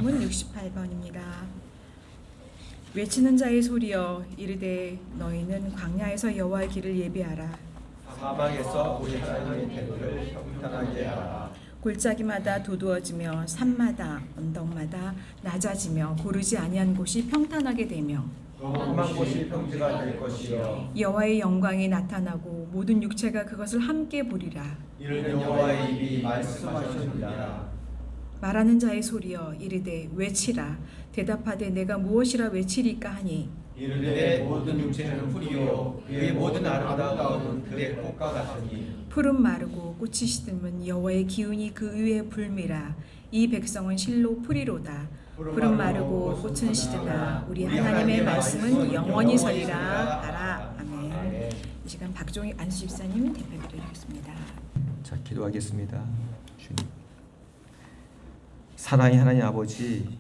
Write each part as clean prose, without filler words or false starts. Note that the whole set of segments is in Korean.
본문 68번입니다. 외치는 자의 소리여 이르되 너희는 광야에서 여호와의 길을 예비하라. 사방에서 우리 하나님의 대로를 평탄하게 하라. 골짜기마다 도두어지며 산마다 언덕마다 낮아지며 고르지 아니한 곳이 평탄하게 되며 험한 곳이 평지가 될 것이요 여호와의 영광이 나타나고 모든 육체가 그것을 함께 보리라. 이는 여호와의 입이 말씀하셨느니라. 말하는 자의 소리여 이르되 외치라. 대답하되 내가 무엇이라 외치리까 하니 이르되 모든 육체는 풀이요 그의 모든 아름다움은 그의 꽃과 같으니 풀은 마르고 꽃이 시들면 여호와의 기운이 그 위에 불미라. 이 백성은 실로 풀이로다. 풀은 마르고 꽃은 시드나 우리 하나님의 말씀은 영원히 서리라 하라. 아멘. 이 시간 박종희 안수 집사님 대표기도 드리겠습니다. 자, 기도하겠습니다. 주님, 사랑의 하나님 아버지,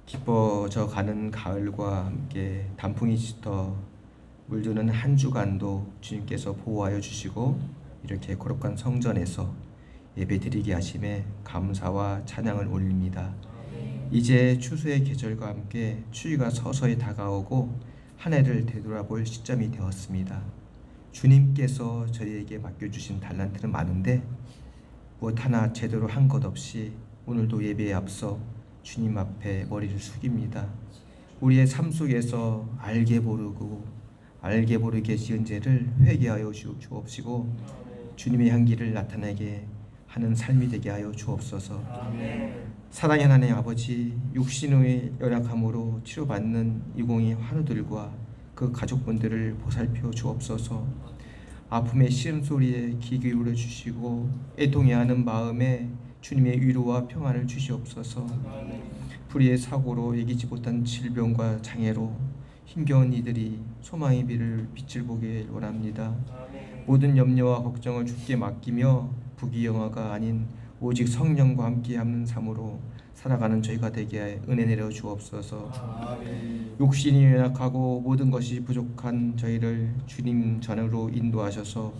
깊어져 가는 가을과 함께 단풍이 짙어 물드는 한 주간도 주님께서 보호하여 주시고 이렇게 거룩한 성전에서 예배드리게 하심에 감사와 찬양을 올립니다. 이제 추수의 계절과 함께 추위가 서서히 다가오고 한 해를 되돌아볼 시점이 되었습니다. 주님께서 저희에게 맡겨주신 달란트는 많은데 무엇 하나 제대로 한 것 없이 오늘도 예배에 앞서 주님 앞에 머리를 숙입니다. 우리의 삶 속에서 알게 모르게 지은 죄를 회개하여 주옵시고 주님의 향기를 나타내게 하는 삶이 되게 하여 주옵소서. 사랑의 하나님 아버지, 육신의 연약함으로 치료받는 이공의 환우들과 그 가족분들을 보살펴 주옵소서. 아픔의 시음소리에 귀 기울여 주시고 애통해하는 마음에 주님의 위로와 평안을 주시옵소서. 불의의 사고로 예기치 못한 질병과 장애로 힘겨운 이들이 소망의 빛을 보길 원합니다. 모든 염려와 걱정을 주께 맡기며 부귀영화가 아닌 오직 성령과 함께하는 삶으로 살아가는 저희가 되게 은혜 내려 주옵소서. 욕심이 연약하고 모든 것이 부족한 저희를 주님 전으로 인도하셔서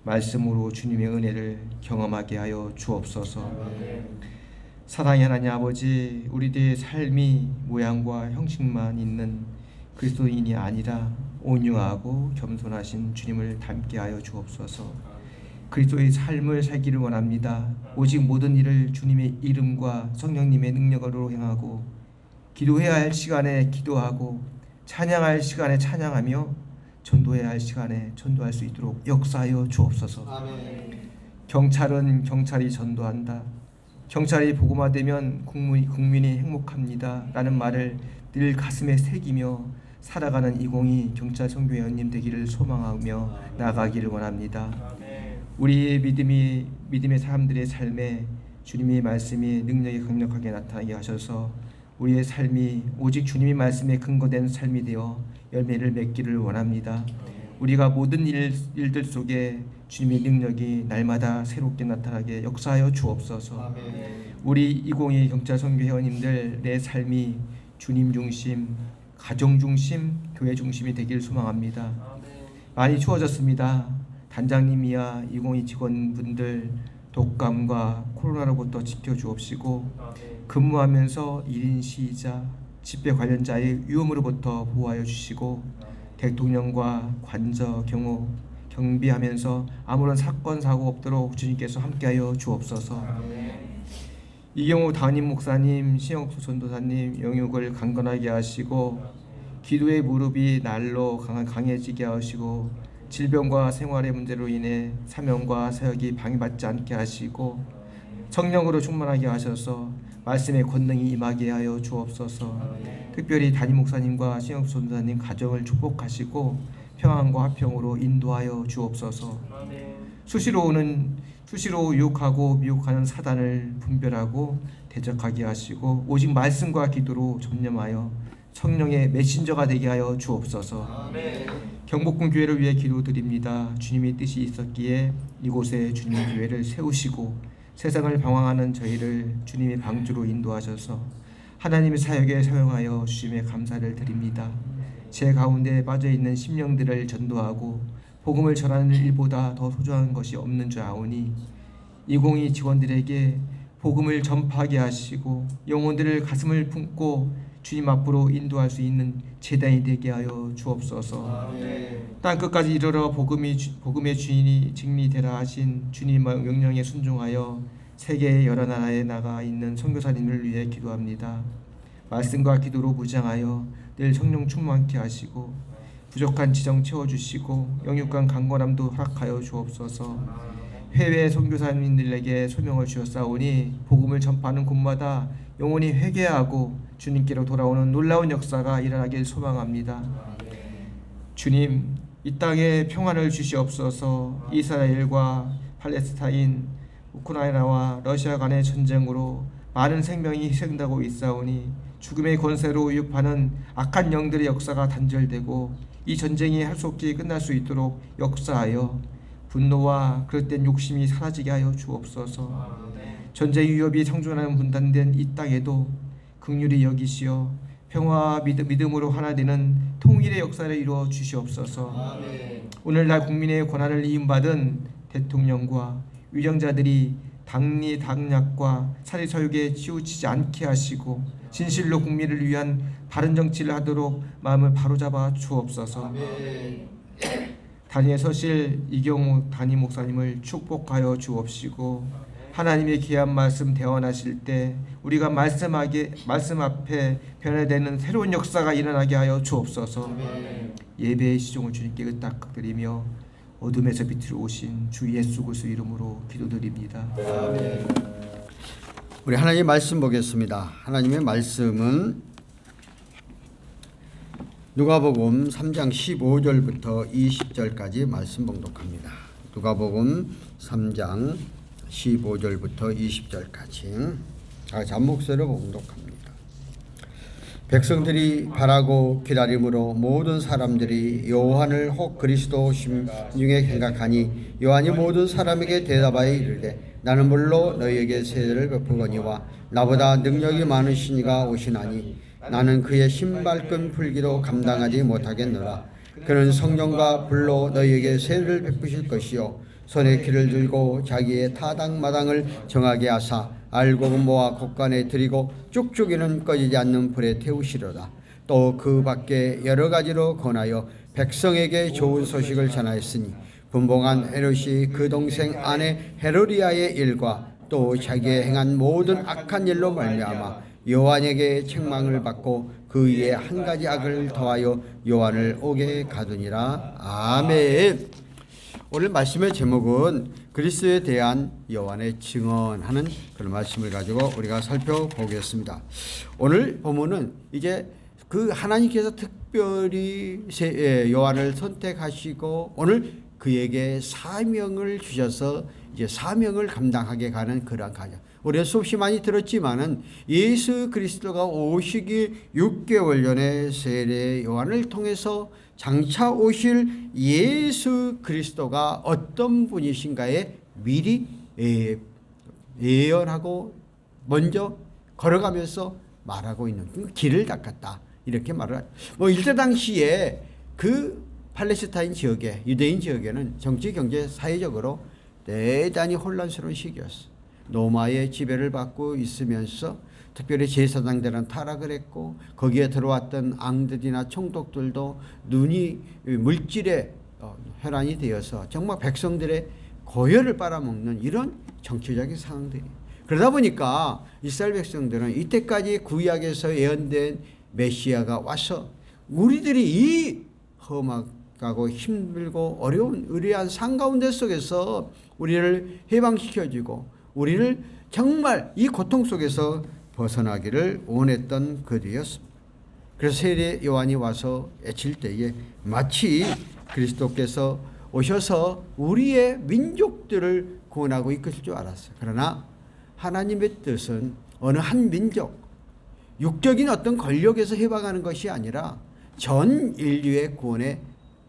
말씀으로 주님의 은혜를 경험하게 하여 주옵소서. 사랑의 하나님 아버지, 우리들의 삶이 모양과 형식만 있는 그리스도인이 아니라 온유하고 겸손하신 주님을 닮게 하여 주옵소서. 그리스도의 삶을 살기를 원합니다. 오직 모든 일을 주님의 이름과 성령님의 능력으로 행하고 기도해야 할 시간에 기도하고 찬양할 시간에 찬양하며 전도해야 할 시간에 전도할 수 있도록 역사하여 주옵소서. 아멘. 경찰은 경찰이 전도한다. 경찰이 복음화되면 국민이 행복합니다. 라는 말을 늘 가슴에 새기며 살아가는 2022 경찰 선교회원님 되기를 소망하며 나아가기를 원합니다. 우리의 믿음의 사람들의 삶에 주님의 말씀이 능력이 강력하게 나타나게 하셔서 우리의 삶이 오직 주님의 말씀에 근거된 삶이 되어 열매를 맺기를 원합니다. 우리가 모든 일들 속에 주님의 능력이 날마다 새롭게 나타나게 역사하여 주옵소서. 우리 2022 경찰 선교 회원님들 내 삶이 주님 중심, 가정 중심, 교회 중심이 되길 소망합니다. 많이 추워졌습니다. 단장님이야 2022 직원분들 독감과 코로나로부터 지켜주옵시고 근무하면서 1인 시위자, 집회 관련자의 위험으로부터 보호하여 주시고 대통령과 관저 경비하면서 아무런 사건 사고 없도록 주님께서 함께하여 주옵소서. 이경우 담임 목사님, 신영수 전도사님 영육을 강건하게 하시고 기도의 무릎이 날로 강해지게 하시고 질병과 생활의 문제로 인해 사명과 사역이 방해받지 않게 하시고 성령으로 충만하게 하셔서 말씀의 권능이 임하게 하여 주옵소서. 특별히 담임 목사님과 신영수 전도사님 가정을 축복하시고 평안과 화평으로 인도하여 주옵소서. 수시로 유혹하고 미혹하는 사단을 분별하고 대적하게 하시고 오직 말씀과 기도로 전념하여 성령의 메신저가 되게 하여 주옵소서. 경복궁 교회를 위해 기도드립니다. 주님의 뜻이 있었기에 이곳에 주님의 교회를 세우시고 세상을 방황하는 저희를 주님의 방주로 인도하셔서 하나님의 사역에 사용하여 주심에 감사를 드립니다. 제 가운데 빠져있는 심령들을 전도하고 복음을 전하는 일보다 더 소중한 것이 없는 줄 아오니 2022 직원들에게 복음을 전파하게 하시고 영혼들을 가슴을 품고 주님 앞으로 인도할 수 있는 제단이 되게 하여 주옵소서. 땅 끝까지 이르러 복음의 주인이 증리되라 하신 주님의 명령에 순종하여 세계의 여러 나라에 나가 있는 선교사님을 위해 기도합니다. 말씀과 기도로 무장하여 늘 성령 충만케 하시고 부족한 지정 채워주시고 영육간 강건함도 허락하여 주옵소서. 해외 선교사님들에게 소명을 주셨사오니 복음을 전파하는 곳마다 영혼이 회개하고 주님께로 돌아오는 놀라운 역사가 일어나길 소망합니다. 주님, 이 땅에 평안을 주시옵소서. 이스라엘과 팔레스타인, 우크라이나와 러시아 간의 전쟁으로 많은 생명이 희생되고 있사오니 죽음의 권세로 위협하는 악한 영들의 역사가 단절되고 이 전쟁이 할 수 없이 끝날 수 있도록 역사하여 분노와 그릇된 욕심이 사라지게 하여 주옵소서. 전쟁 위협이 상존하는 분단된 이 땅에도 긍휼히 여기시어 평화와 믿음으로 하나 되는 통일의 역사를 이루어 주시옵소서. 오늘날 국민의 권한을 이임받은 대통령과 위정자들이 당리당략과 사리사욕에 치우치지 않게 하시고 진실로 국민을 위한 바른 정치를 하도록 마음을 바로잡아 주옵소서. 단위의 서실 이경우 담임 목사님을 축복하여 주옵시고 하나님의 귀한 말씀 대언하실 때 우리가 말씀 앞에 변화되는 새로운 역사가 일어나게 하여 주옵소서. 예배의 시종을 주님께 의탁드리며 어둠에서 빛으로 오신 주 예수 그리스도 이름으로 기도드립니다. 우리 하나님의 말씀 보겠습니다. 하나님의 말씀은 누가복음 3장 15절부터 20절까지 말씀 봉독합니다. 누가복음 3장 15절부터 20절까지 한 목소리로 봉독합니다. 백성들이 바라고 기다림으로 모든 사람들이 요한을 혹 그리스도 심중에 생각하니 요한이 모든 사람에게 대답하여 이르되 나는 물로 너희에게 세례를 베푸거니와 나보다 능력이 많으신 이가 오시나니 나는 그의 신발끈 풀기도 감당하지 못하겠노라. 그는 성령과 불로 너희에게 세례를 베푸실 것이요 손에 기를 들고 자기의 타당마당을 정하게 하사 알곡은 모아 곳간에 들이고 쭉쭉이는 꺼지지 않는 불에 태우시려다. 또 그 밖에 여러 가지로 권하여 백성에게 좋은 소식을 전하였으니 분봉한 헤롯이 그 동생 아내 헤로디아의 일과 또 자기의 행한 모든 악한 일로 말미암아 요한에게 책망을 받고 그 위에 한 가지 악을 더하여 요한을 옥에 가두니라. 아멘. 오늘 말씀의 제목은 그리스도에 대한 요한의 증언하는 그런 말씀을 가지고 우리가 살펴보겠습니다. 오늘 보면은 이제 그 하나님께서 특별히 요한을 선택하시고 오늘 그에게 사명을 주셔서 이제 사명을 감당하게 가는 그런 과정. 우리가 수없이 많이 들었지만은 예수 그리스도가 오시기 6개월 전에 세례 요한을 통해서 장차 오실 예수 그리스도가 어떤 분이신가에 미리 예언하고 먼저 걸어가면서 말하고 있는 길을 닦았다. 이렇게 말을 하죠. 일제 당시에 그 팔레스타인 지역에 유대인 지역에는 정치, 경제, 사회적으로 대단히 혼란스러운 시기였어. 로마의 지배를 받고 있으면서 특별히 제사장들은 타락을 했고 거기에 들어왔던 앙들이나 총독들도 눈이 물질에 혈안이 되어서 정말 백성들의 고열을 빨아먹는 이런 정치적인 상황들이. 그러다 보니까 이스라엘 백성들은 이때까지 구약에서 예언된 메시아가 와서 우리들이 이 험악하고 힘들고 어려운 의뢰한 상 가운데 속에서 우리를 해방시켜주고 우리를 정말 이 고통 속에서 벗어나기를 원했던 그들이었습니다. 그래서 세례 요한이 와서 외칠 때에 마치 그리스도께서 오셔서 우리의 민족들을 구원하고 이끄실 줄 알았어요. 그러나 하나님의 뜻은 어느 한 민족, 육적인 어떤 권력에서 해방하는 것이 아니라 전 인류의 구원의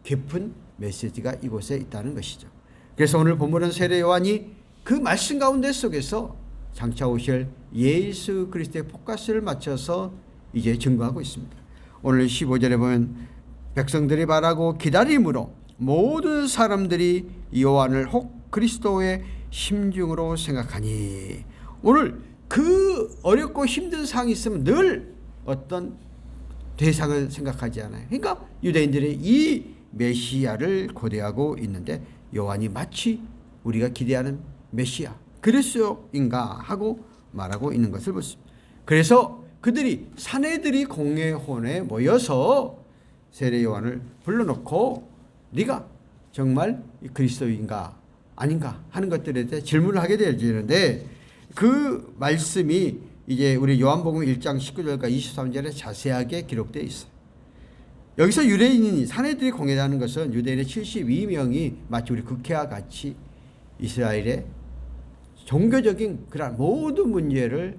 깊은 메시지가 이곳에 있다는 것이죠. 그래서 오늘 본문은 세례 요한이 그 말씀 가운데 속에서 장차 오실 예수 그리스도의 포커스를 맞춰서 이제 증거하고 있습니다. 오늘 15절에 보면 백성들이 바라고 기다림으로 모든 사람들이 요한을 혹 그리스도의 심중으로 생각하니. 오늘 그 어렵고 힘든 상황이 있으면 늘 어떤 대상을 생각하지 않아요. 그러니까 유대인들이 이 메시아를 고대하고 있는데 요한이 마치 우리가 기대하는 메시아 그리스도인가 하고 말하고 있는 것을 보십니다. 그래서 그들이 사내들이 공회원에 모여서 세례 요한을 불러놓고 네가 정말 그리스도인가 아닌가 하는 것들에 대해 질문을 하게 되어지는데 그 말씀이 이제 우리 요한복음 1장 19절과 23절에 자세하게 기록되어 있어요. 여기서 유대인이 사내들이 공회하는 것은 유대인의 72명이 마치 우리 국회와 같이 이스라엘의 종교적인 그러한 모든 문제를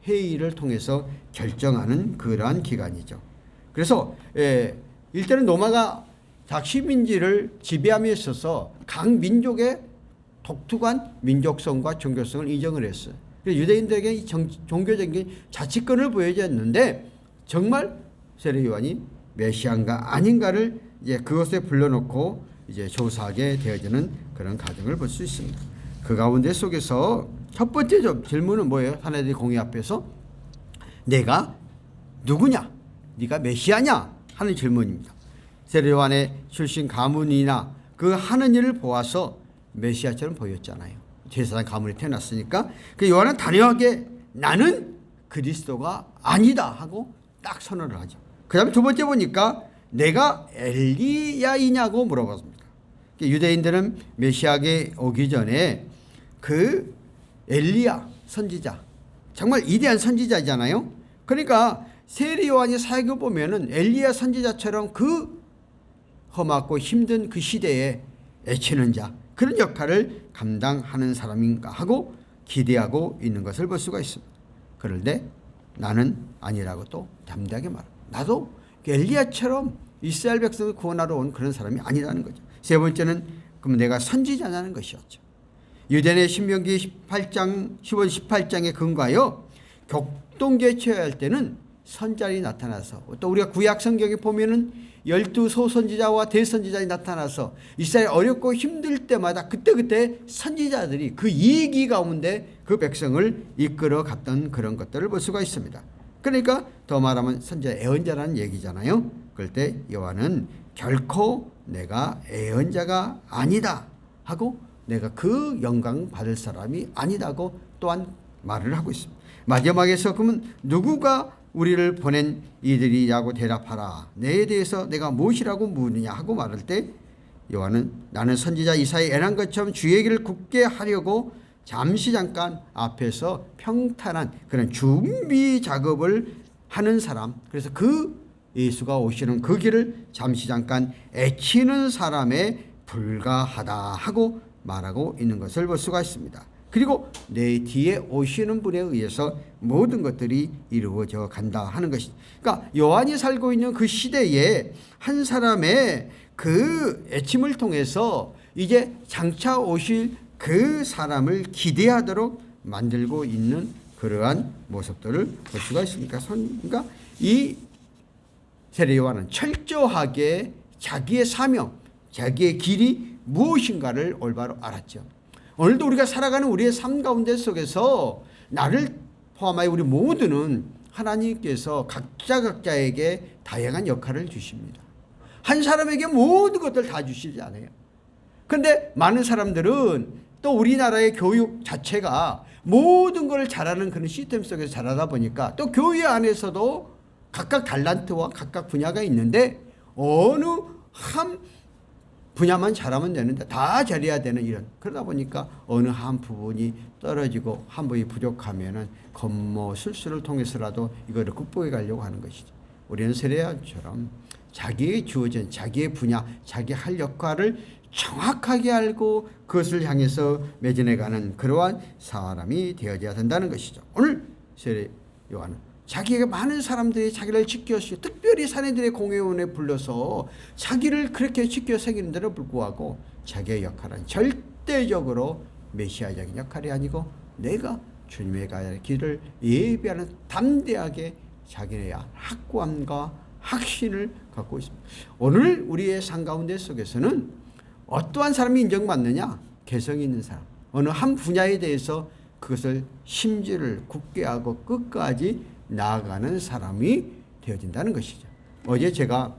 회의를 통해서 결정하는 그러한 기관이죠. 그래서 일단은 로마가 자치민지를 지배함에 있어서 각 민족의 독특한 민족성과 종교성을 인정을 했어요. 그래서 유대인들에게 종교적인 자치권을 보여줬는데 정말 세례 요한이 메시아인가 아닌가를 이제 그것에 불러놓고 이제 조사하게 되어지는 그런 과정을 볼 수 있습니다. 그 가운데 속에서 첫 번째 질문은 뭐예요? 사내들이 공회 앞에서 내가 누구냐? 네가 메시아냐? 하는 질문입니다. 세례 요한의 출신 가문이나 그 하는 일을 보아서 메시아처럼 보였잖아요. 제사장 가문에 태어났으니까. 그 요한은 단호하게 나는 그리스도가 아니다 하고 딱 선언을 하죠. 그 다음에 두 번째 보니까 내가 엘리야이냐고 물어봤습니다. 유대인들은 메시아에게 오기 전에 그 엘리야 선지자 정말 위대한 선지자잖아요. 그러니까 세례 요한의 사역을 보면은 엘리야 선지자처럼 그 험하고 힘든 그 시대에 애치는 자 그런 역할을 감당하는 사람인가 하고 기대하고 있는 것을 볼 수가 있습니다. 그런데 나는 아니라고 또 담대하게 말합니다. 나도 엘리야처럼 이스라엘 백성을 구원하러 온 그런 사람이 아니라는 거죠. 세 번째는 그럼 내가 선지자냐는 것이었죠. 유대인의 신명기 18장 18장에 근거하여 격동개최할 때는 선자들이 나타나서 또 우리가 구약 성경에 보면은 12 소선지자와 대선지자들이 나타나서 이스라엘 어렵고 힘들 때마다 그때그때 선지자들이 그 이기 가운데 그 백성을 이끌어 갔던 그런 것들을 볼 수가 있습니다. 그러니까 더 말하면 선지자 애언자라는 얘기잖아요. 그럴 때 요한은 결코 내가 애언자가 아니다 하고 내가 그 영광 받을 사람이 아니다고 또한 말을 하고 있습니다. 마지막에서 그러면 누구가 우리를 보낸 이들이라고 대답하라. 내에 대해서 내가 무엇이라고 묻느냐 하고 말할 때 요한은 나는 선지자 이사야의 애난 것처럼 주의 길을 굳게 하려고 잠시 잠깐 앞에서 평탄한 그런 준비 작업을 하는 사람. 그래서 그 예수가 오시는 그 길을 잠시 잠깐 애치는 사람에 불과하다 하고 말하고 있는 것을 볼 수가 있습니다. 그리고 내 뒤에 오시는 분에 의해서 모든 것들이 이루어져 간다 하는 것이죠. 그러니까 요한이 살고 있는 그 시대에 한 사람의 그 애침을 통해서 이제 장차 오실 그 사람을 기대하도록 만들고 있는 그러한 모습들을 볼 수가 있습니까? 그러니까 이 세례 요한은 철저하게 자기의 사명, 자기의 길이 무엇인가를 올바로 알았죠. 오늘도 우리가 살아가는 우리의 삶 가운데 속에서 나를 포함하여 우리 모두는 하나님께서 각자에게 다양한 역할을 주십니다. 한 사람에게 모든 것들 다 주시지 않아요. 그런데 많은 사람들은 또 우리나라의 교육 자체가 모든 걸 잘하는 그런 시스템 속에서 자라다 보니까 또 교회 안에서도 각각 달란트와 각각 분야가 있는데 어느 한 분야만 잘하면 되는데 다 잘해야 되는 이런 그러다 보니까 어느 한 부분이 떨어지고 한 부분이 부족하면은 겁모 술수를 통해서라도 이거를 극복해 가려고 하는 것이죠. 우리는 세례야처럼 자기의 주어진 자기의 분야, 자기 할 역할을 정확하게 알고 그것을 향해서 매진해가는 그러한 사람이 되어야 된다는 것이죠. 오늘 세례 요한은 자기에게 많은 사람들이 자기를 지켜주시고 특별히 사내들의 공회원에 불러서 자기를 그렇게 지켜 새기는데도 불구하고 자기의 역할은 절대적으로 메시아적인 역할이 아니고 내가 주님의 가야 할 길을 예비하는 담대하게 자기의 확고함과 확신을 갖고 있습니다. 오늘 우리의 삶 가운데 속에서는 어떠한 사람이 인정받느냐? 개성이 있는 사람. 어느 한 분야에 대해서 그것을 심지를 굳게 하고 끝까지 나아가는 사람이 되어진다는 것이죠. 어제 제가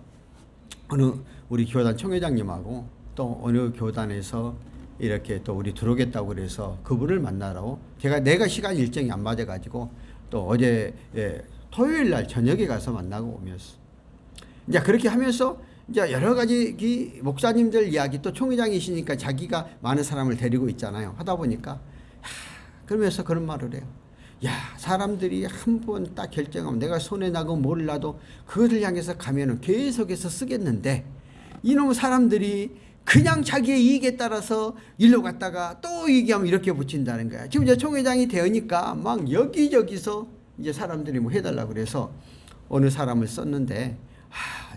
어느 우리 교단 총회장님하고 또 어느 교단에서 이렇게 또 우리 들어오겠다고 그래서 그분을 만나러 내가 시간 일정이 안 맞아가지고 또 어제 토요일 날 저녁에 가서 만나고 오면서 이제 그렇게 하면서 이제 여러 가지 이 목사님들 이야기 또 총회장이시니까 자기가 많은 사람을 데리고 있잖아요. 하다 보니까 그러면서 그런 말을 해요. 야, 사람들이 한 번 딱 결정하면 내가 손에 나고 몰라도 그것을 향해서 가면은 계속해서 쓰겠는데 이놈 사람들이 그냥 자기의 이익에 따라서 일로 갔다가 또 얘기하면 이렇게 붙인다는 거야. 지금 이제 총회장이 되니까 막 여기저기서 이제 사람들이 뭐 해달라고 그래서 어느 사람을 썼는데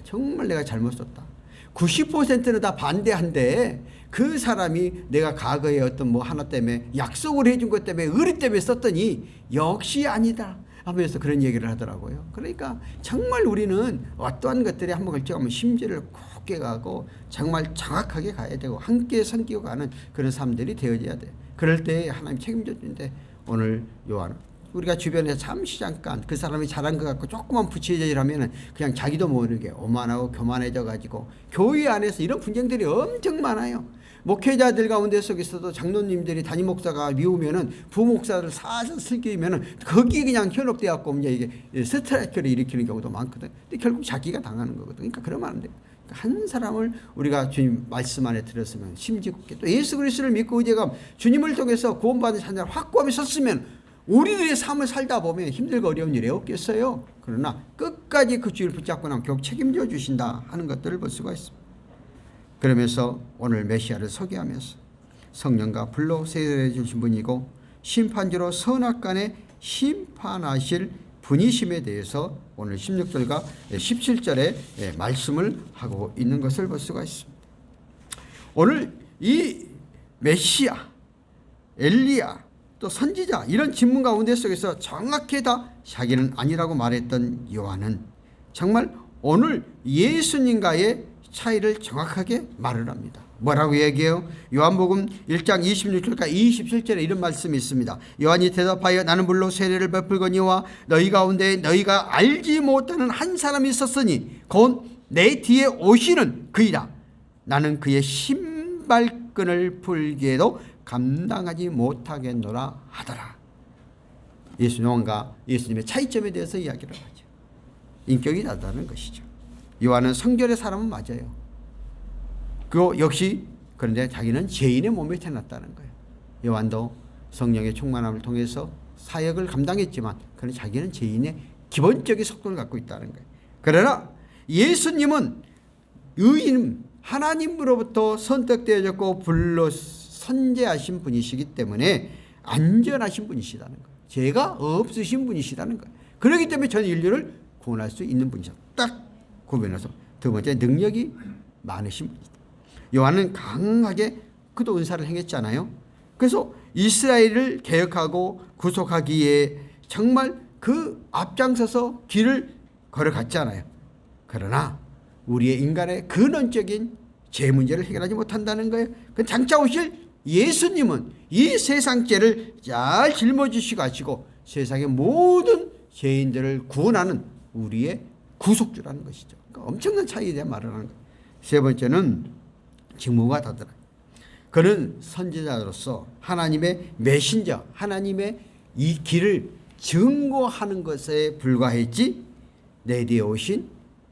정말 내가 잘못 썼다. 90%는 다 반대한데 그 사람이 내가 과거에 어떤 뭐 하나 때문에 약속을 해준 것 때문에 의리 때문에 썼더니 역시 아니다 하면서 그런 얘기를 하더라고요. 그러니까 정말 우리는 어떠한 것들에 한번 결정하면 심지를 굳게 가고 정말 정확하게 가야 되고 함께 섬기고 가는 그런 사람들이 되어져야 돼. 그럴 때 하나님 책임져 주는데 오늘 요한은 우리가 주변에서 잠깐 그 사람이 잘한 것 같고 조그만 부채질하면은 그냥 자기도 모르게 오만하고 교만해져 가지고 교회 안에서 이런 분쟁들이 엄청 많아요. 목회자들 가운데 속에서도 장로님들이 담임 목사가 미우면은 부목사를 사서 슬기면은 거기 그냥 현혹돼 갖고 이제 이게 스트라이크를 일으키는 경우도 많거든. 근데 결국 자기가 당하는 거거든. 그러니까 그러면 안 돼. 한 사람을 우리가 주님 말씀 안에 들었으면 심지 굳게 또 예수 그리스도를 믿고 의지가 주님을 통해서 구원받은 자들 확고함이 섰으면 우리들의 삶을 살다 보면 힘들고 어려운 일이 없겠어요. 그러나 끝까지 그 주를 붙잡고 나면 결국 책임져 주신다 하는 것들을 볼 수가 있습니다. 그러면서 오늘 메시아를 소개하면서 성령과 불로 세례해 주신 분이고 심판주로 선악간에 심판하실 분이심에 대해서 오늘 16절과 17절에 말씀을 하고 있는 것을 볼 수가 있습니다. 오늘 이 메시아, 엘리야, 또 선지자 이런 질문 가운데 속에서 정확히 다 자기는 아니라고 말했던 요한은 정말 오늘 예수님과의 차이를 정확하게 말을 합니다. 뭐라고 얘기해요? 요한복음 1장 26절과 27절에 이런 말씀이 있습니다. 요한이 대답하여 나는 물로 세례를 베풀거니와 너희 가운데 너희가 알지 못하는 한 사람이 있었으니 곧 내 뒤에 오시는 그이라. 나는 그의 신발끈을 풀기에도 감당하지 못하겠노라 하더라. 요한과 예수님의 차이점에 대해서 이야기를 하죠. 인격이 다르다는 것이죠. 요한은 성결의 사람은 맞아요. 그 역시 그런데 자기는 죄인의 몸에 태어났다는 거예요. 요한도 성령의 충만함을 통해서 사역을 감당했지만 그는 자기는 죄인의 기본적인 속도를 갖고 있다는 거예요. 그러나 예수님은 의인 하나님으로부터 선택되어졌고 불로 선제하신 분이시기 때문에 안전하신 분이시다는 거예요. 죄가 없으신 분이시다는 거예요. 그렇기 때문에 전 인류를 구원할 수 있는 분이죠. 딱 구분해서 두 번째 능력이 많으신 분이다. 요한은 강하게 그도 은사를 행했잖아요. 그래서 이스라엘을 개혁하고 구속하기에 정말 그 앞장서서 길을 걸어갔잖아요. 그러나 우리의 인간의 근원적인 죄 문제를 해결하지 못한다는 거예요. 그 장차 오실 예수님은 이 세상 죄를 잘 짊어지시고 가시고 세상의 모든 죄인들을 구원하는 우리의 구속주라는 것이죠. 그러니까 엄청난 차이에 대한 말을 하는 거예요. 세 번째는 직무가 다르다. 그는 선지자로서 하나님의 메신저, 하나님의 이 길을 증거하는 것에 불과했지 내 뒤에 오신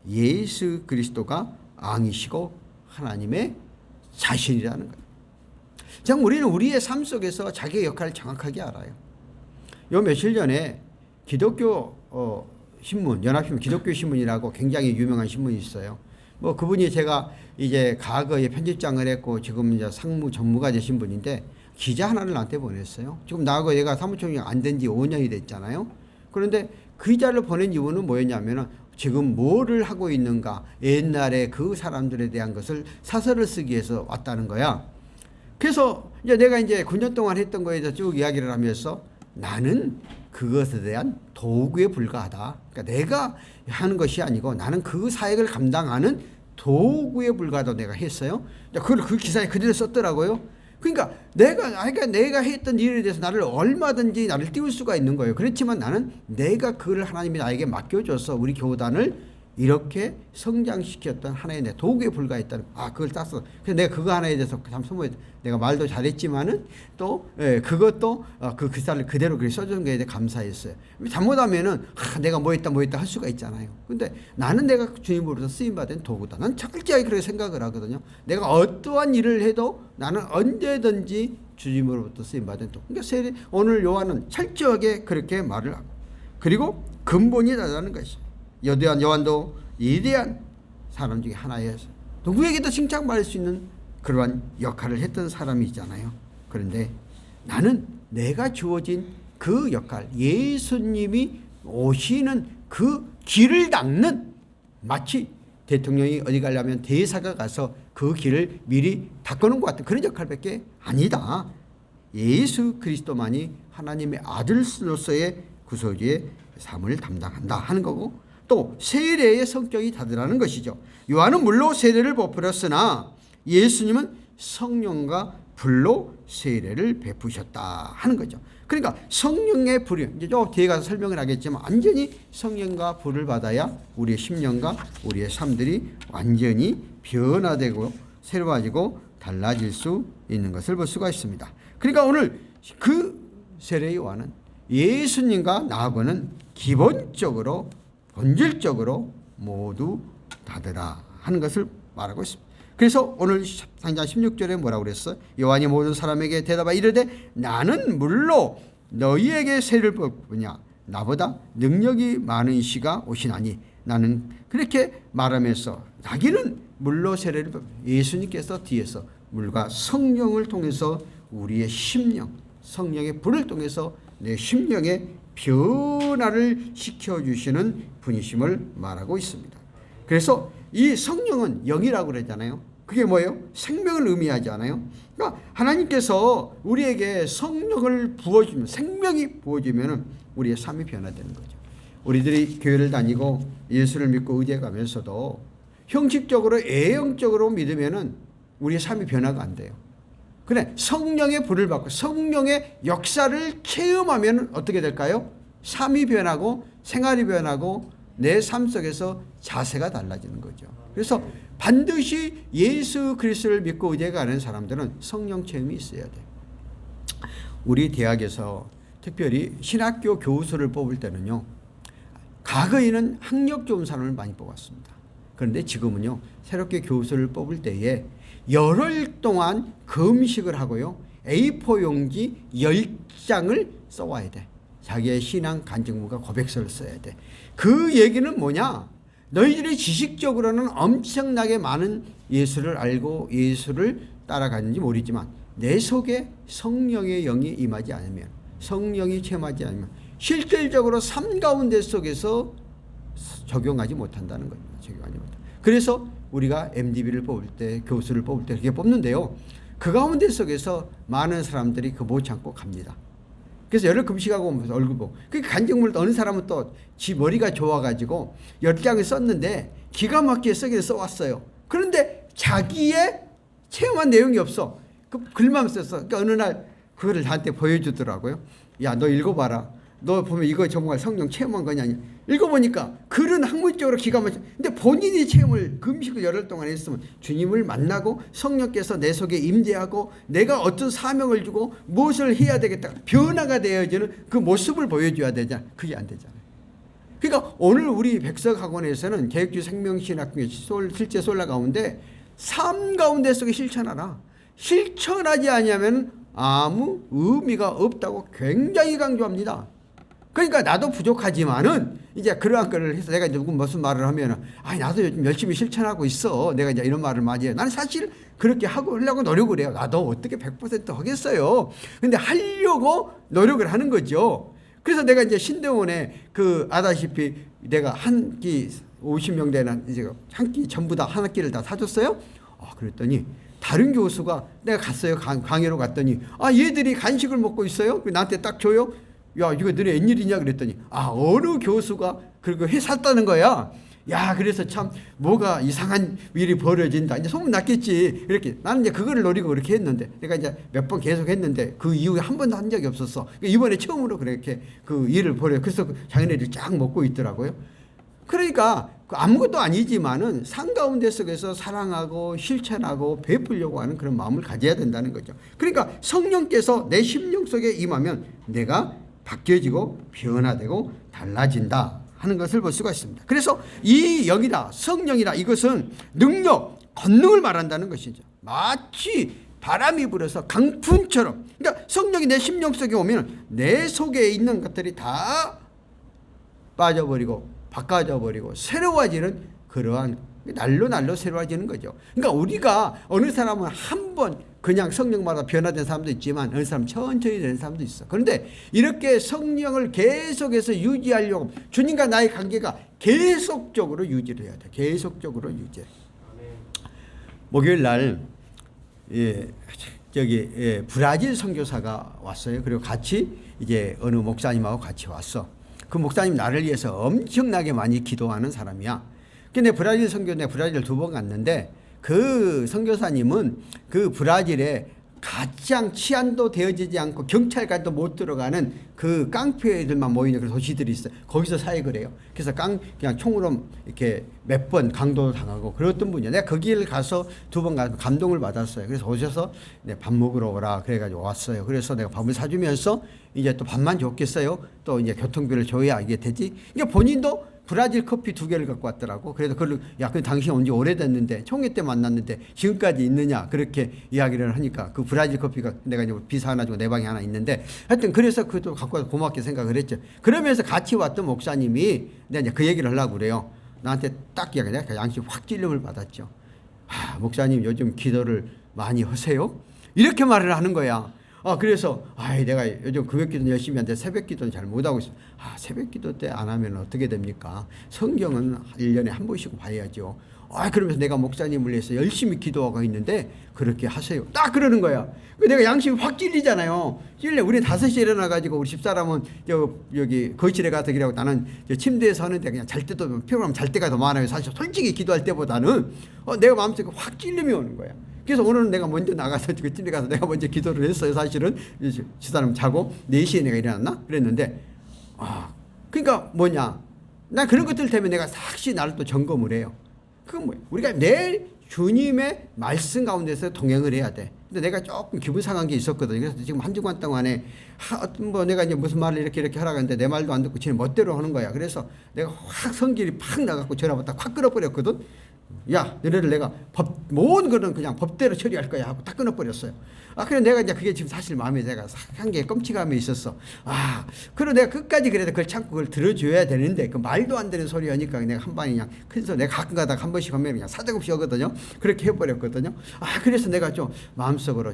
예수 그리스도가 왕이시고 하나님의 자신이라는 거예요. 참 우리는 우리의 삶 속에서 자기의 역할을 정확하게 알아요. 요 며칠 전에 기독교 신문, 연합신문, 기독교 신문이라고 굉장히 유명한 신문이 있어요. 뭐 그분이 제가 이제 과거에 편집장을 했고 지금 이제 상무 전무가 되신 분인데 기자 하나를 나한테 보냈어요. 지금 나하고 얘가 사무총장이 안 된 지 5년이 됐잖아요. 그런데 그 기자를 보낸 이유는 뭐였냐면은 지금 뭐를 하고 있는가, 옛날에 그 사람들에 대한 것을 사설을 쓰기 위해서 왔다는 거야. 그래서 이제 내가 이제 9년 동안 했던 거에 대해서 쭉 이야기를 하면서 나는 그것에 대한 도구에 불과하다. 그러니까 내가 하는 것이 아니고 나는 그 사역을 감당하는 도구에 불과하다고 내가 했어요. 그걸 그 기사에 그대로 썼더라고요. 그러니까 내가 했던 일에 대해서 나를 얼마든지 나를 띄울 수가 있는 거예요. 그렇지만 나는 내가 그걸 하나님이 나에게 맡겨줘서 우리 교단을 이렇게 성장시켰던 하나의 내 도구에 불과했다는, 그걸 땄어. 그래서 내가 그거 하나에 대해서 참 소모해. 내가 말도 잘했지만은 또 그것도 그 기사를 그대로 그렇게 써주는 거에 대해 감사했어요. 잘못하면은 내가 뭐 했다 할 수가 있잖아요. 근데 나는 내가 주님으로서 쓰임받은 도구다. 난 철저하게 그렇게 생각을 하거든요. 내가 어떠한 일을 해도 나는 언제든지 주님으로부터 쓰임받은 도구. 그러니까 오늘 요한은 철저하게 그렇게 말을 하고, 그리고 근본이 다라는 것이, 요한도 위대한 사람 중에 하나여서 누구에게도 칭찬받을 수 있는 그러한 역할을 했던 사람이잖아요. 그런데 나는 내가 주어진 그 역할, 예수님이 오시는 그 길을 닦는, 마치 대통령이 어디 가려면 대사가 가서 그 길을 미리 닦아놓은 것 같은 그런 역할밖에 아니다. 예수 그리스도만이 하나님의 아들로서의 구속주의 삶을 담당한다 하는 거고, 또 세례의 성격이 다르다는 것이죠. 요한은 물로 세례를 베풀었으나 예수님은 성령과 불로 세례를 베푸셨다 하는 거죠. 그러니까 성령의 불이, 이제 좀 뒤에 가서 설명을 하겠지만, 완전히 성령과 불을 받아야 우리의 심령과 우리의 삶들이 완전히 변화되고 새로워지고 달라질 수 있는 것을 볼 수가 있습니다. 그러니까 오늘 그 세례 요한은 예수님과 나하고는 기본적으로 본질적으로 모두 다르다 하는 것을 말하고 있습니다. 그래서 오늘 상장 16절에 뭐라고 그랬어? 요한이 모든 사람에게 대답하여 이르되 나는 물로 너희에게 세례를 베푸냐 나보다 능력이 많은 이가 오시나니, 나는 그렇게 말하면서 자기는 물로 세례를 예수님께서 뒤에서 물과 성령을 통해서 우리의 심령, 성령의 불을 통해서 내 심령의 변화를 시켜주시는 분이심을 말하고 있습니다. 그래서 이 성령은 영이라고 그러잖아요. 그게 뭐예요? 생명을 의미하지 않아요? 그러니까 하나님께서 우리에게 성령을 부어주면, 생명이 부어주면 우리의 삶이 변화되는 거죠. 우리들이 교회를 다니고 예수를 믿고 의지해 가면서도 형식적으로 애형적으로 믿으면 우리의 삶이 변화가 안 돼요. 그래, 성령의 불을 받고 성령의 역사를 체험하면 어떻게 될까요? 삶이 변하고 생활이 변하고 내 삶 속에서 자세가 달라지는 거죠. 그래서 반드시 예수 그리스도를 믿고 의지해 가는 사람들은 성령 체험이 있어야 돼. 우리 대학에서 특별히 신학교 교수를 뽑을 때는요, 과거에는 학력 좋은 사람을 많이 뽑았습니다. 그런데 지금은요, 새롭게 교수를 뽑을 때에 열흘 동안 금식을 하고요, A4 용지 10장을 써와야 돼. 자기의 신앙 간증문과 고백서를 써야 돼. 그 얘기는 뭐냐? 너희들이 지식적으로는 엄청나게 많은 예수를 알고 예수를 따라가는지 모르지만 내 속에 성령의 영이 임하지 않으면, 성령이 체험하지 않으면 실질적으로 삶 가운데 속에서 적용하지 못한다는 겁니다. 적용하지 못한다. 그래서 우리가 MDB를 뽑을 때, 교수를 뽑을 때 그렇게 뽑는데요, 그 가운데 속에서 많은 사람들이 그 못 참고 갑니다. 그래서 열흘 금식하고 오면서 얼굴 보고, 그 간증문을 어느 사람은 또 지 머리가 좋아가지고 10장을 썼는데 기가 막히게 쓰기를 써왔어요. 그런데 자기의 체험한 내용이 없어. 그 글만 썼어. 그러니까 어느 날 그거를 나한테 보여주더라고요. 야, 너 읽어봐라. 너 보면 이거 정말 성령 체험한 거냐. 읽어보니까 글은 학문적으로 기가 막혀. 근데 본인이 체험을 금식을 열흘 동안 했으면 주님을 만나고 성령께서 내 속에 임재하고 내가 어떤 사명을 주고 무엇을 해야 되겠다, 변화가 되어지는 그 모습을 보여줘야 되잖아. 그게 안 되잖아요. 그러니까 오늘 우리 백석학원에서는 계획주 생명신학교 실제 솔라 가운데 삶 가운데 속에 실천하라. 실천하지 않으면 아무 의미가 없다고 굉장히 강조합니다. 그러니까 나도 부족하지만은 이제 그러한 거를 해서 내가 이제 무슨 말을 하면은, 나도 요즘 열심히 실천하고 있어. 내가 이제 이런 말을 많이 해요. 나는 사실 그렇게 하려고 노력을 해요. 나도 어떻게 100% 하겠어요. 근데 하려고 노력을 하는 거죠. 그래서 내가 이제 신대원에 아다시피 내가 한 끼 50명 되는 이제 한 끼 전부 다 한 끼를 다 사줬어요. 그랬더니 다른 교수가 내가 갔어요. 강의로 갔더니 얘들이 간식을 먹고 있어요. 나한테 딱 줘요. 야, 이거 너네 웬일이냐 그랬더니 어느 교수가 그렇게 해 샀다는 거야. 야, 그래서 참 뭐가 이상한 일이 벌어진다. 이제 소문 났겠지. 이렇게 나는 이제 그거를 노리고 그렇게 했는데 내가 이제 몇 번 계속 했는데 그 이후에 한 번도 한 적이 없었어. 그러니까 이번에 처음으로 그렇게 그 일을 벌여. 그래서 자기네들이 쫙 먹고 있더라고요. 그러니까 아무것도 아니지만은 상가운데 속에서 사랑하고 실천하고 베풀려고 하는 그런 마음을 가져야 된다는 거죠. 그러니까 성령께서 내 심령 속에 임하면 내가 바뀌어지고 변화되고 달라진다 하는 것을 볼 수가 있습니다. 그래서 이 영이다, 성령이다, 이것은 능력, 권능을 말한다는 것이죠. 마치 바람이 불어서 강풍처럼. 그러니까 성령이 내 심령 속에 오면 내 속에 있는 것들이 다 빠져버리고 바꿔져버리고 새로워지는 그러한 날로 새로워지는 거죠. 그러니까 우리가 어느 사람은 한 번 그냥 성령마다 변화된 사람도 있지만 어느 사람은 천천히 되는 사람도 있어. 그런데 이렇게 성령을 계속해서 유지하려고 주님과 나의 관계가 계속적으로 유지를 해야 돼. 계속적으로 유지. 목요일 날 브라질 선교사가 왔어요. 그리고 같이 이제 어느 목사님하고 같이 왔어. 그 목사님 나를 위해서 엄청나게 많이 기도하는 사람이야. 근데 브라질 선교에 브라질 2번 갔는데 그 선교사님은 그 브라질에 가장 치안도 되어지지 않고 경찰관도 못 들어가는 그 깡패들만 모이는 그런 도시들이 있어요. 거기서 사역을 해요. 그래서 그냥 총으로 이렇게 몇 번 강도 당하고 그랬던 분이야. 내가 거기를 가서 2번 가서 감동을 받았어요. 그래서 오셔서 밥 먹으러 오라 그래가지고 왔어요. 그래서 내가 밥을 사주면서 이제 또 밥만 줬겠어요. 또 이제 교통비를 줘야 이게 되지. 그러니까 본인도 브라질 커피 2개를 갖고 왔더라고. 그래서 그걸 야, 그 당신 온지 오래됐는데 총회 때 만났는데 지금까지 있느냐 그렇게 이야기를 하니까 그 브라질 커피가 내가 이제 비사 하나 주고 내 방에 하나 있는데 하여튼 그래서 그것도 갖고 와서 고맙게 생각을 했죠. 그러면서 같이 왔던 목사님이 내가 이제 그 얘기를 하려고 그래요. 나한테 딱 이야기해. 내가 양심 확 찔림을 받았죠. 아, 목사님 요즘 기도를 많이 하세요? 이렇게 말을 하는 거야. 그래서 내가 요즘 금요기도는 열심히 하는데 새벽기도는 잘 못하고 있어. 새벽기도 때 안 하면 어떻게 됩니까? 성경은 1년에 한 번씩 봐야죠. 그러면서 내가 목사님을 위해서 열심히 기도하고 있는데 그렇게 하세요. 딱 그러는 거야. 내가 양심이 확 찔리잖아요. 우리는 5시에 일어나가지고 우리 집사람은 여기 거실에 가서 일하고 나는 침대에서 하는데 그냥 잘 때도 피곤하면 잘 때가 더 많아요. 사실 솔직히 기도할 때보다는 내가 마음속에 확 찔림이 오는 거야. 그래서 오늘은 내가 먼저 나가서 그 집에 가서 내가 먼저 기도를 했어요. 사실은 집사람 자고 4시에 내가 일어났나? 그랬는데 그러니까 뭐냐, 난 그런 것들 때문에 내가 삭시 나를 또 점검을 해요. 그건 뭐예요? 우리가 매일 주님의 말씀 가운데서 동행을 해야 돼. 근데 내가 조금 기분 상한 게 있었거든요. 그래서 지금 한 주간 동안에 내가 이제 무슨 말을 이렇게 하라고 했는데 내 말도 안 듣고 지는 멋대로 하는 거야. 그래서 내가 확 성질이 팍 나갖고 전화받다 확 끊어버렸거든. 야, 너네를 내가 모든 거는 그냥 법대로 처리할 거야 하고 딱 끊어버렸어요. 그래 내가 이제 그게 지금 사실 마음에 내가 한 게 끔찍함이 있었어. 그래 내가 끝까지 그래도 그걸 참고 그걸 들어줘야 되는데 그 말도 안 되는 소리 하니까 내가 한 방에 그냥 그래서 내가 가끔 가다가 한 번씩 하면 그냥 사정없이 하거든요. 그렇게 해버렸거든요. 그래서 내가 좀 마음속으로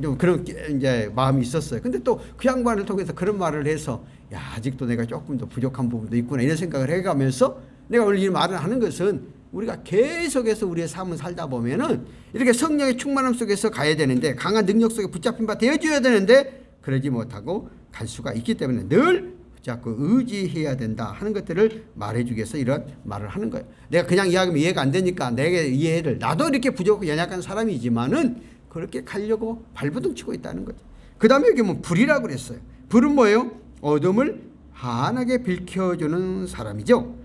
좀 그런 이제 마음이 있었어요. 근데 또 그 양반을 통해서 그런 말을 해서 아직도 내가 조금 더 부족한 부분도 있구나 이런 생각을 해가면서 내가 오늘 이 말을 하는 것은 우리가 계속해서 우리의 삶을 살다 보면은 이렇게 성령의 충만함 속에서 가야 되는데 강한 능력 속에 붙잡힌 바 되어줘야 되는데 그러지 못하고 갈 수가 있기 때문에 늘 자꾸 의지해야 된다 하는 것들을 말해주기 위해서 이런 말을 하는 거예요. 내가 그냥 이야기하면 이해가 안 되니까 내게 이해를 나도 이렇게 부족하고 연약한 사람이지만은 그렇게 가려고 발버둥 치고 있다는 거죠. 그 다음에 여기 뭐 불이라고 그랬어요. 불은 뭐예요? 어둠을 환하게 밝혀주는 사람이죠.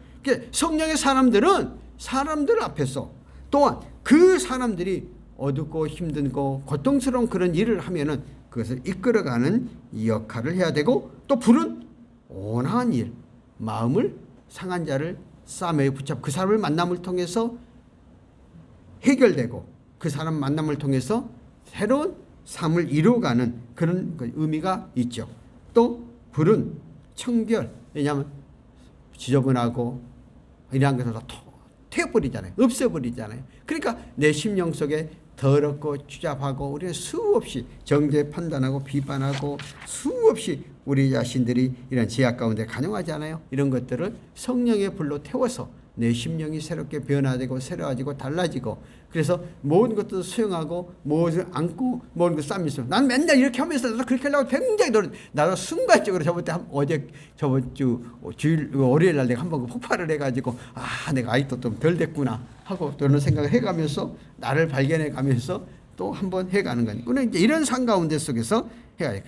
성령의 사람들은 사람들 앞에서 또한 그 사람들이 어둡고 힘든고 고통스러운 그런 일을 하면은 그것을 이끌어가는 역할을 해야 되고 또 불은 온화한 일, 마음을 상한 자를 싸매어 붙잡고 그 사람을 만남을 통해서 해결되고 그 사람 만남을 통해서 새로운 삶을 이루어가는 그런 의미가 있죠. 또 불은 청결, 왜냐하면 지저분하고 이러한 것을 다 태워버리잖아요. 없애버리잖아요. 그러니까 내 심령 속에 더럽고 추잡하고 우리는 수없이 정죄 판단하고 비판하고 수없이 우리 자신들이 이런 죄악 가운데 간용하지 않아요. 이런 것들을 성령의 불로 태워서 내 심령이 새롭게 변화되고 새로워지고 달라지고 그래서 모든 것도 수용하고 모든 것을 안고 모든 것을 싸면서 난 맨날 이렇게 하면서 나도 그렇게 하려고 굉장히 나도 순간적으로 저번 주 주일 월요일 날 내가 한번 폭발을 해가지고 내가 아직도 좀 덜 됐구나 하고 또 이런 생각을 해가면서 나를 발견해가면서 또 한번 해가는 거니. 그런데 이제 이런 상 가운데 속에서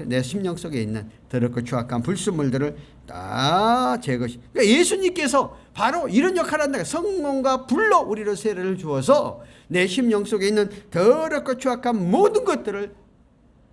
내 심령 속에 있는 더럽고 추악한 불순물들을 다 제거시. 그러니까 예수님께서 바로 이런 역할을 한다. 성령과 불로 우리를 세례를 주어서 내 심령 속에 있는 더럽고 추악한 모든 것들을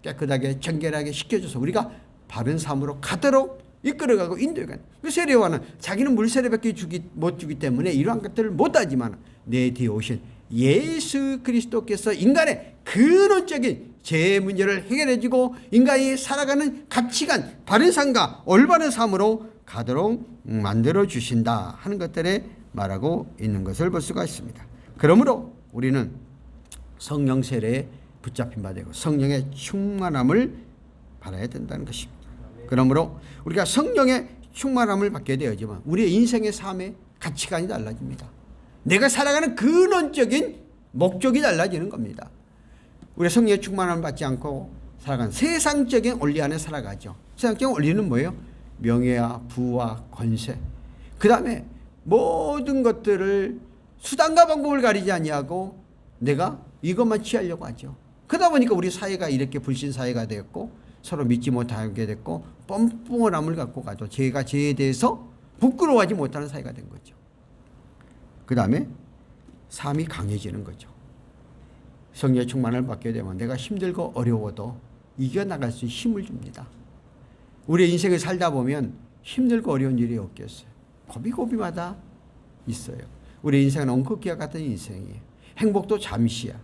깨끗하게 정결하게 시켜줘서 우리가 바른 삶으로 가도록 이끌어가고 인도해가는. 그 세례요한은 자기는 물세례밖에 못 주기 때문에 이러한 것들을 못하지만 내 뒤에 오신 예수 그리스도께서 인간의 근원적인 죄 문제를 해결해주고 인간이 살아가는 가치관, 바른 삶과 올바른 삶으로 가도록 만들어 주신다 하는 것들에 말하고 있는 것을 볼 수가 있습니다. 그러므로 우리는 성령 세례에 붙잡힌 바 되고 성령의 충만함을 받아야 된다는 것입니다. 그러므로 우리가 성령의 충만함을 받게 되어지만 우리의 인생의 삶의 가치관이 달라집니다. 내가 살아가는 근원적인 목적이 달라지는 겁니다. 우리가 성령의 충만함을 받지 않고 살아가는 세상적인 원리 안에 살아가죠. 세상적인 원리는 뭐예요? 명예와 부와 권세. 그 다음에 모든 것들을 수단과 방법을 가리지 아니하고 내가 이것만 취하려고 하죠. 그러다 보니까 우리 사회가 이렇게 불신 사회가 되었고 서로 믿지 못하게 됐고 뻔뻔함을 갖고 가도 죄가 죄에 대해서 부끄러워하지 못하는 사회가 된 거죠. 그 다음에 삶이 강해지는 거죠. 성령의 충만을 받게 되면 내가 힘들고 어려워도 이겨나갈 수 있는 힘을 줍니다. 우리의 인생을 살다 보면 힘들고 어려운 일이 없겠어요. 고비고비마다 있어요. 우리 인생은 엉겅퀴와 같은 인생이에요. 행복도 잠시야.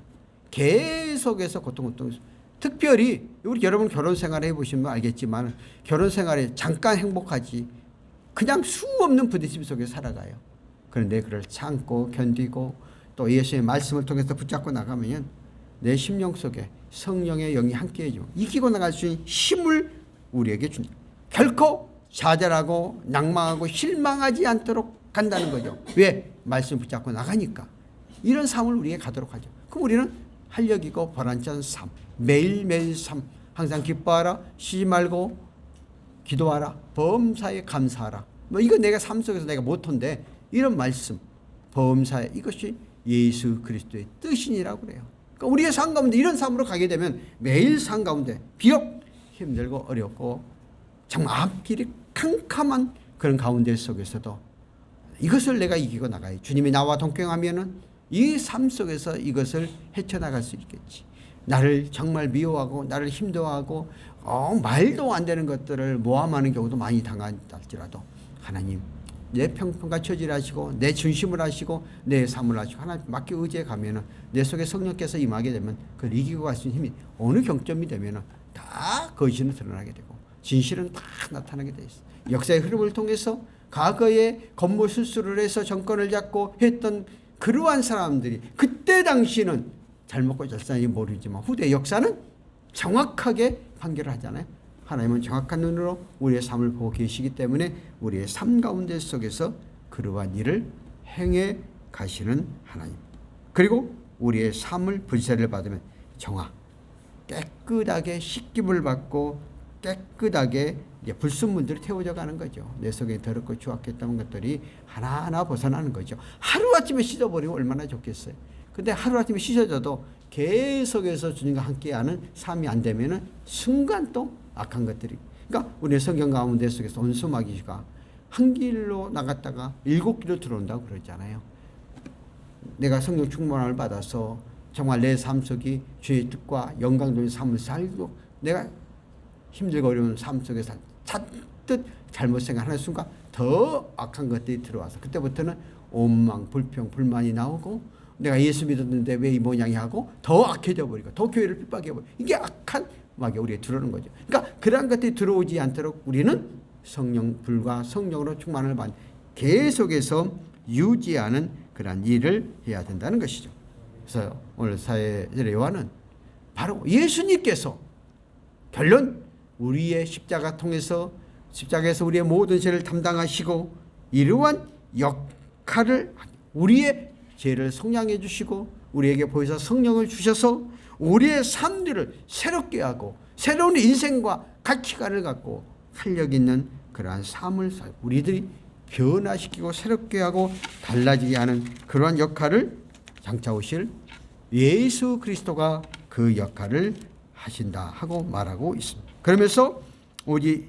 계속해서 고통. 특별히 우리 여러분 결혼 생활을 해보시면 알겠지만 결혼 생활에 잠깐 행복하지 그냥 수없는 부딪힘 속에 살아가요. 그런데 그걸 참고 견디고 또 예수의 말씀을 통해서 붙잡고 나가면 내 심령 속에 성령의 영이 함께해 주고 이기고 나갈 수 있는 힘을 우리에게 줍니다. 결코 좌절하고 낭망하고 실망하지 않도록 간다는 거죠. 왜? 말씀 붙잡고 나가니까. 이런 삶을 우리에게 가도록 하죠. 그럼 우리는 활력이고 보람찬 삶, 매일매일 삶, 항상 기뻐하라, 쉬지 말고 기도하라, 범사에 감사하라. 이거 내가 삶 속에서 내가 모토인데 이런 말씀, 범사에 이것이 예수 그리스도의 뜻이니라고 그래요. 그러니까 우리의 삶 가운데 이런 삶으로 가게 되면 매일 삶 가운데 비록 힘들고 어렵고 정말 앞길이 캄캄한 그런 가운데 속에서도 이것을 내가 이기고 나가야 주님이 나와 동행하면은 이 삶 속에서 이것을 헤쳐나갈 수 있겠지. 나를 정말 미워하고 나를 힘들어하고 말도 안 되는 것들을 모함하는 경우도 많이 당할지라도 하나님 내 평판과 처지를 하시고 내 중심을 하시고 내 삶을 하시고 하나님 맡겨 의지해 가면은 내 속에 성령께서 임하게 되면 그걸 이기고 갈 수 있는 힘이 어느 경점이 되면은 다 거짓은 드러나게 되고 진실은 다 나타나게 돼 있어. 역사의 흐름을 통해서 과거에 건물 술수를 해서 정권을 잡고 했던 그러한 사람들이 그때 당시는 잘못과 잘못인지 모르지만 후대 역사는 정확하게 판결을 하잖아요. 하나님은 정확한 눈으로 우리의 삶을 보고 계시기 때문에 우리의 삶 가운데 속에서 그러한 일을 행해 가시는 하나님. 그리고 우리의 삶을 불세를 받으면 정화, 깨끗하게 씻김을 받고 깨끗하게 이제 불순물들이 태워져 가는 거죠. 내 속에 더럽고 추악했던 것들이 하나하나 벗어나는 거죠. 하루아침에 씻어버리면 얼마나 좋겠어요. 근데 하루아침에 씻어져도 계속해서 주님과 함께하는 삶이 안 되면은 순간 또 악한 것들이. 그러니까 우리 성경 가운데 속에서 온수마귀가 한 길로 나갔다가 7길로 들어온다고 그러잖아요. 내가 성령 충만함을 받아서 정말 내 삶 속이 주의 뜻과 영광된 삶을 살고 내가 힘들고 어려운 삶 속에서 잔뜩 잘못 생각하는 순간 더 악한 것들이 들어와서 그때부터는 원망, 불평, 불만이 나오고 내가 예수 믿었는데 왜 이 모양이 하고 더 악해져 버리고 더 교회를 핍박해 버리고 이게 악한 막이 우리에 들어오는 거죠. 그러니까 그러한 것들이 들어오지 않도록 우리는 성령 불과 성령으로 충만을 받는 계속해서 유지하는 그러한 일을 해야 된다는 것이죠. 그래서 오늘 사회의 요한은 바로 예수님께서 결론 우리의 십자가 통해서 십자가에서 우리의 모든 죄를 담당하시고 이러한 역할을 우리의 죄를 속량해 주시고 우리에게 보여서 성령을 주셔서 우리의 삶들을 새롭게 하고 새로운 인생과 가치관을 갖고 활력 있는 그러한 삶을 살고 우리들이 변화시키고 새롭게 하고 달라지게 하는 그러한 역할을 장차 오실 예수 그리스도가 그 역할을 하신다 하고 말하고 있습니다. 그러면서 우리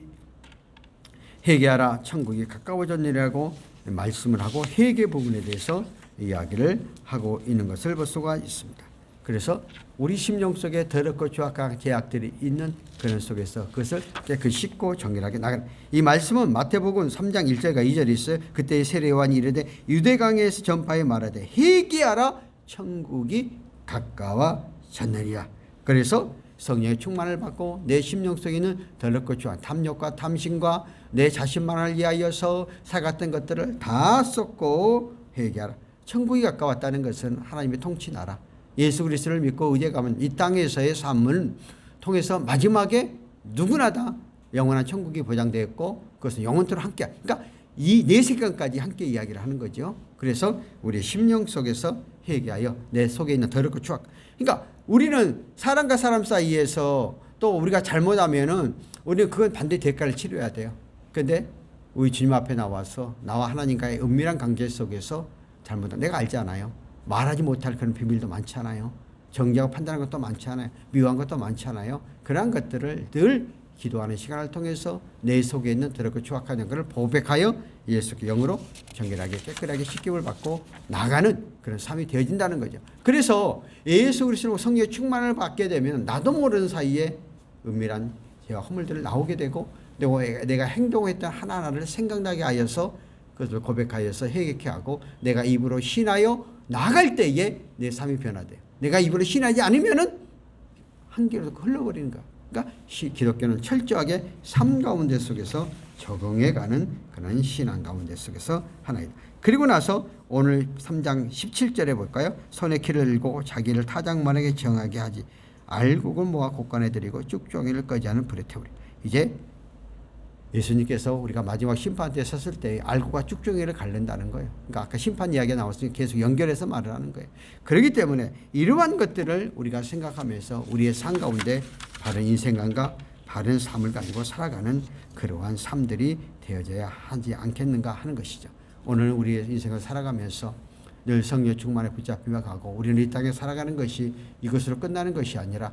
회개하라 천국이 가까워졌느라고 말씀을 하고 회개 부분에 대해서 이야기를 하고 있는 것을 볼 수가 있습니다. 그래서 우리 심령 속에 더럽고 죄악한 죄악들이 있는 그런 속에서 그것을 깨끗이 씻고 정결하게 나가는 이 말씀은 마태복음 3장 1절과 2절에 있어요. 그때 세례 요한이 이르되 유대강에서 전파해 말하되 회개하라 천국이 가까워졌느니라. 그래서 성령의 충만을 받고 내 심령 속에 있는 더럽고 죄악한 탐욕과 탐심과 내 자신만을 위하여서 살았던 것들을 다 쏟고 회개하라. 천국이 가까웠다는 것은 하나님의 통치 나라 예수 그리스도를 믿고 의지하면 이 땅에서의 삶을 통해서 마지막에 누구나 다 영원한 천국이 보장되었고 그것은 영원토록 함께 그러니까 이 네 세간까지 함께 이야기를 하는 거죠. 그래서 우리 심령 속에서 회개하여 내 속에 있는 더럽고 추악 그러니까 우리는 사람과 사람 사이에서 또 우리가 잘못하면은 우리는 그건 반드시 대가를 치러야 돼요. 그런데 우리 주님 앞에 나와서 나와 하나님과의 은밀한 관계 속에서 잘못한 내가 알지 않아요. 말하지 못할 그런 비밀도 많지 않아요. 정죄하고 판단하는 것도 많지 않아요. 미워한 것도 많지 않아요. 그러한 것들을 늘 기도하는 시간을 통해서 내 속에 있는 더럽고 추악한 것을 보백하여 예수께 영으로 정결하게 깨끗하게 씻김을 받고 나가는 그런 삶이 되어진다는 거죠. 그래서 예수 그리스도 성령의 충만을 받게 되면 나도 모르는 사이에 은밀한 죄와 허물들을 나오게 되고 내가 행동했던 하나하나를 생각나게 하여서 그것을 고백하여서 회개케 하고 내가 입으로 신하여 나갈 때에 내 삶이 변화돼요. 내가 입으로 신하지 않으면은 한 길로 흘러버리는 거야. 그러니까 기독교는 철저하게 삶 가운데 속에서 적응해가는 그런 신앙 가운데 속에서 하나이다. 그리고 나서 오늘 3장 17절에 볼까요? 손에 키를 들고 자기를 타작만하게 정하게 하지 알곡을 모아 곳간에 들이고 쭉종이를 꺼지 않은 불에 태우리. 이제 예수님께서 우리가 마지막 심판 때 섰을 때 알곡과 쭉종이를 갈른다는 거예요. 그러니까 아까 심판 이야기가 나왔으니 계속 연결해서 말을 하는 거예요. 그렇기 때문에 이러한 것들을 우리가 생각하면서 우리의 삶 가운데 바른 인생관과 바른 삶을 가지고 살아가는 그러한 삶들이 되어져야 하지 않겠는가 하는 것이죠. 오늘 우리의 인생을 살아가면서 늘 성령 충만에 붙잡히며 가고 우리는 이 땅에 살아가는 것이 이것으로 끝나는 것이 아니라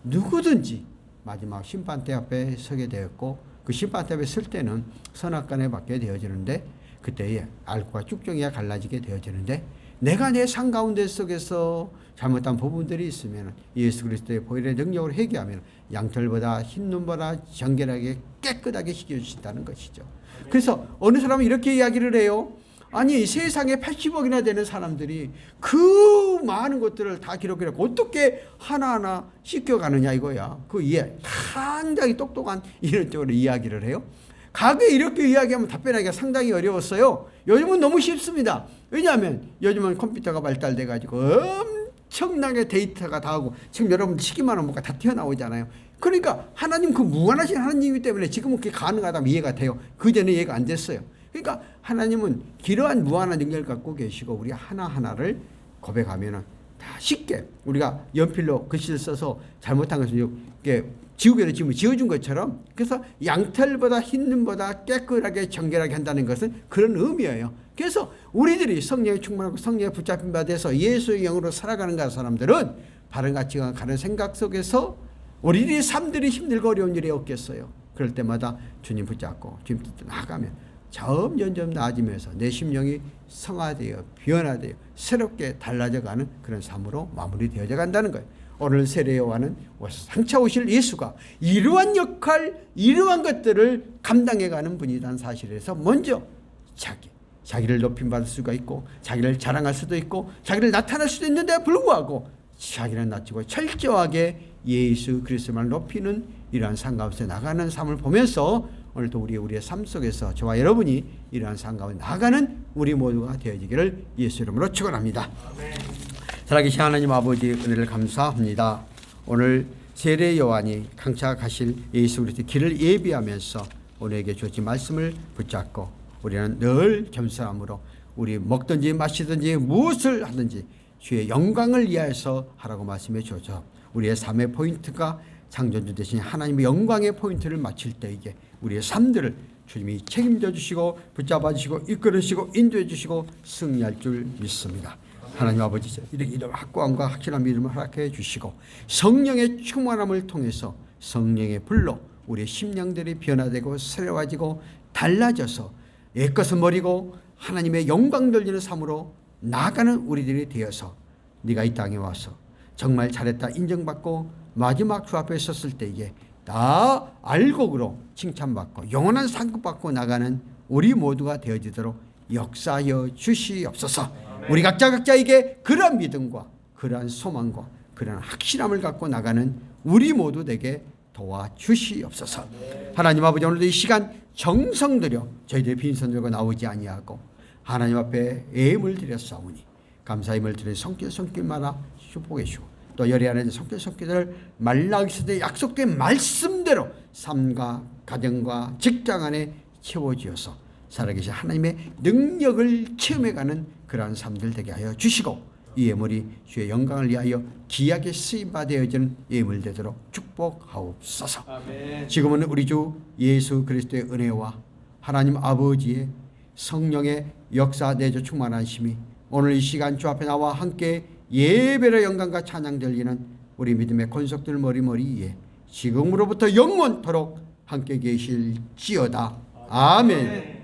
누구든지 마지막 심판대 앞에 서게 되었고 그 심판대 앞에 설 때는 선악간에 받게 되어지는데 그때에 알곡과 쭉종이가 갈라지게 되어지는데 내가 내 삶 가운데 속에서 잘못한 부분들이 있으면 예수 그리스도의 보혈의 능력으로 회개하면 양털보다 흰 눈보다 정결하게 깨끗하게 씻겨주신다는 것이죠. 그래서 어느 사람은 이렇게 이야기를 해요. 아니 세상에 80억이나 되는 사람들이 그 많은 것들을 다 기록해놓고 어떻게 하나하나 씻겨가느냐 이거야. 그 이해 상당히 똑똑한 이런 쪽으로 이야기를 해요. 과거에 이렇게 이야기하면 답변하기가 상당히 어려웠어요. 요즘은 너무 쉽습니다. 왜냐하면 요즘은 컴퓨터가 발달돼 가지고 엄청나게 데이터가 다 하고 지금 여러분 시기만 하면 뭐가 다 튀어나오잖아요. 그러니까 하나님 그 무한하신 하나님이기 때문에 지금은 그게 가능하다면 이해가 돼요. 그전에 이해가 안 됐어요. 그러니까 하나님은 기러한 무한한 능력을 갖고 계시고 우리 하나하나를 고백하면 다 쉽게 우리가 연필로 글씨를 써서 잘못한 것을 이렇게 지우개로 지우면 지워준 것처럼 그래서 양털보다 흰 눈보다 깨끗하게 정결하게 한다는 것은 그런 의미예요. 그래서 우리들이 성령에 충만하고 성령에 붙잡힌 바 돼서 예수의 영으로 살아가는 사람들은 바른 가치관 가는 생각 속에서 우리들의 삶들이 힘들고 어려운 일이 없겠어요. 그럴 때마다 주님 붙잡고 주님 뜻대로 나가면 점점 나아지면서 내 심령이 성화되어 변화되어 새롭게 달라져가는 그런 삶으로 마무리되어져 간다는 거예요. 오늘 세례 요한은 장차 오실 예수가 이러한 역할, 이러한 것들을 감당해가는 분이라는 사실에서 먼저 자기를 높임받을 수가 있고 자기를 자랑할 수도 있고 자기를 나타낼 수도 있는데 불구하고 자기를 낮추고 철저하게 예수 그리스도만 높이는 이러한 삶 가운데 나가는 삶을 보면서 오늘도 우리의 삶 속에서 저와 여러분이 이러한 삶 가운데 나가는 우리 모두가 되어지기를 예수 이름으로 축원합니다. 살아계신 하나님 아버지 은혜를 감사합니다. 오늘 세례 요한이 강차 가실 예수 그리스도의 길을 예비하면서 우리에게 주신 말씀을 붙잡고 우리는 늘 겸손함으로 우리 먹든지 마시든지 무엇을 하든지 주의 영광을 위하여서 하라고 말씀해 주셔서 우리의 삶의 포인트가 창조주 대신 하나님의 영광의 포인트를 맞출 때 이게 우리의 삶들을 주님이 책임져 주시고 붙잡아 주시고 이끌어 주시고 인도해 주시고 승리할 줄 믿습니다. 하나님 아버지 이렇게 이런 확고함과 확실한 믿음을 허락해 주시고 성령의 충만함을 통해서 성령의 불로 우리의 심령들이 변화되고 새로워지고 달라져서 옛것은 버리고 하나님의 영광 돌리는 삶으로 나아가는 우리들이 되어서 네가 이 땅에 와서 정말 잘했다 인정받고 마지막 주 앞에 섰을 때 이게 다 알곡으로 칭찬받고 영원한 상급 받고 나가는 우리 모두가 되어지도록 역사하여 주시옵소서. 우리 각자에게 그러한 믿음과 그러한 소망과 그러한 확실함을 갖고 나가는 우리 모두 되게 도와주시옵소서. 하나님 아버지 오늘도 이 시간 정성 들여 저희들의 빈손 들고 나오지 아니하고 하나님 앞에 애임을 드렸사오니 감사임을 드린 손길마다 축복해 주시고 또 열의 안에 손길들을 말라기서의 약속된 말씀대로 삶과 가정과 직장 안에 채워지어서 살아계신 하나님의 능력을 체험해가는 그러한 삶들 되게 하여 주시고 이 예물이 주의 영광을 위하여 귀하게 쓰임받아야지는 예물 되도록 축복하옵소서. 아멘. 지금은 우리 주 예수 그리스도의 은혜와 하나님 아버지의 성령의 역사 내주 충만하심이 오늘 이 시간 주 앞에 나와 함께 예배의 영광과 찬양 들리는 우리 믿음의 권속들 머리머리 위에 지금으로부터 영원토록 함께 계실지어다. 아멘.